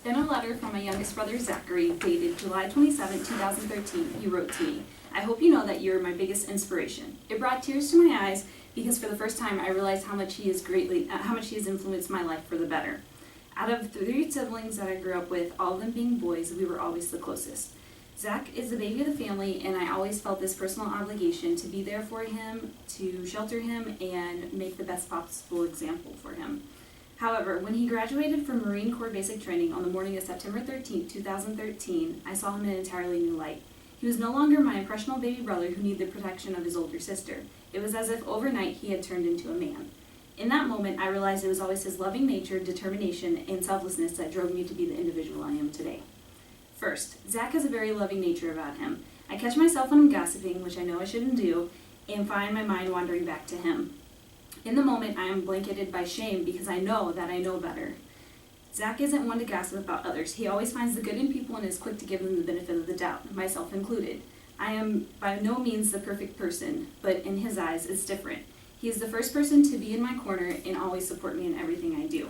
In a letter from my youngest brother, Zachary, dated July 27, 2013, he wrote to me, "I hope you know that you're my biggest inspiration." It brought tears to my eyes because for the first time I realized how much he has influenced my life for the better. Out of 3 siblings that I grew up with, all of them being boys, we were always the closest. Zach is the baby of the family, and I always felt this personal obligation to be there for him, to shelter him, and make the best possible example for him. However, when he graduated from Marine Corps basic training on the morning of September 13, 2013, I saw him in an entirely new light. He was no longer my impressionable baby brother who needed the protection of his older sister. It was as if overnight he had turned into a man. In that moment, I realized it was always his loving nature, determination, and selflessness that drove me to be the individual I am today. First, Zach has a very loving nature about him. I catch myself when I'm gossiping, which I know I shouldn't do, and find my mind wandering back to him. In the moment, I am blanketed by shame because I know that I know better. Zach isn't one to gossip about others. He always finds the good in people and is quick to give them the benefit of the doubt, myself included. I am by no means the perfect person, but in his eyes, it's different. He is the first person to be in my corner and always support me in everything I do.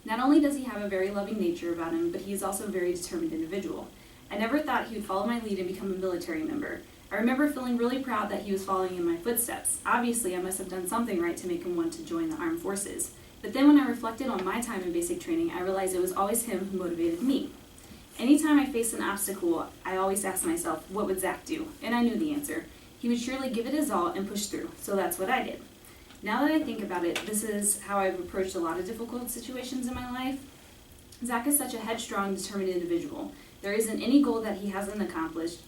Not only does he have a very loving nature about him, but he is also a very determined individual. I never thought he would follow my lead and become a military member. I remember feeling really proud that he was following in my footsteps. Obviously, I must have done something right to make him want to join the armed forces. But then when I reflected on my time in basic training, I realized it was always him who motivated me. Anytime I faced an obstacle, I always asked myself, what would Zach do? And I knew the answer. He would surely give it his all and push through, so that's what I did. Now that I think about it, this is how I've approached a lot of difficult situations in my life. Zach is such a headstrong, determined individual. There isn't any goal that he hasn't accomplished.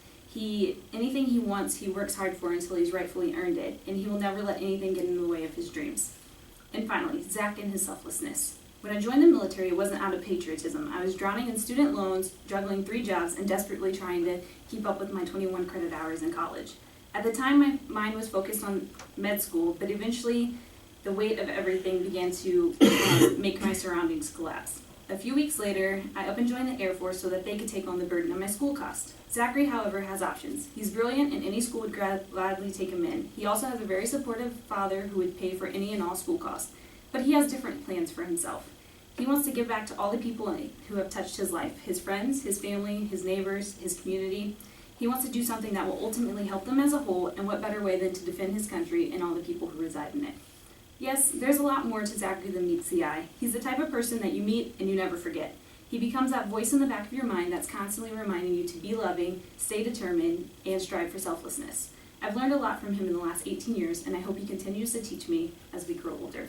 Anything he wants, he works hard for until he's rightfully earned it, and he will never let anything get in the way of his dreams. And finally, Zach and his selflessness. When I joined the military, it wasn't out of patriotism. I was drowning in student loans, juggling 3 jobs, and desperately trying to keep up with my 21 credit hours in college. At the time, my mind was focused on med school, but eventually the weight of everything began to make my surroundings collapse. A few weeks later, I up and joined the Air Force so that they could take on the burden of my school cost. Zachary, however, has options. He's brilliant and any school would gladly take him in. He also has a very supportive father who would pay for any and all school costs. But he has different plans for himself. He wants to give back to all the people who have touched his life, his friends, his family, his neighbors, his community. He wants to do something that will ultimately help them as a whole, and what better way than to defend his country and all the people who reside in it. Yes, there's a lot more to Zachary than meets the eye. He's the type of person that you meet and you never forget. He becomes that voice in the back of your mind that's constantly reminding you to be loving, stay determined, and strive for selflessness. I've learned a lot from him in the last 18 years, and I hope he continues to teach me as we grow older.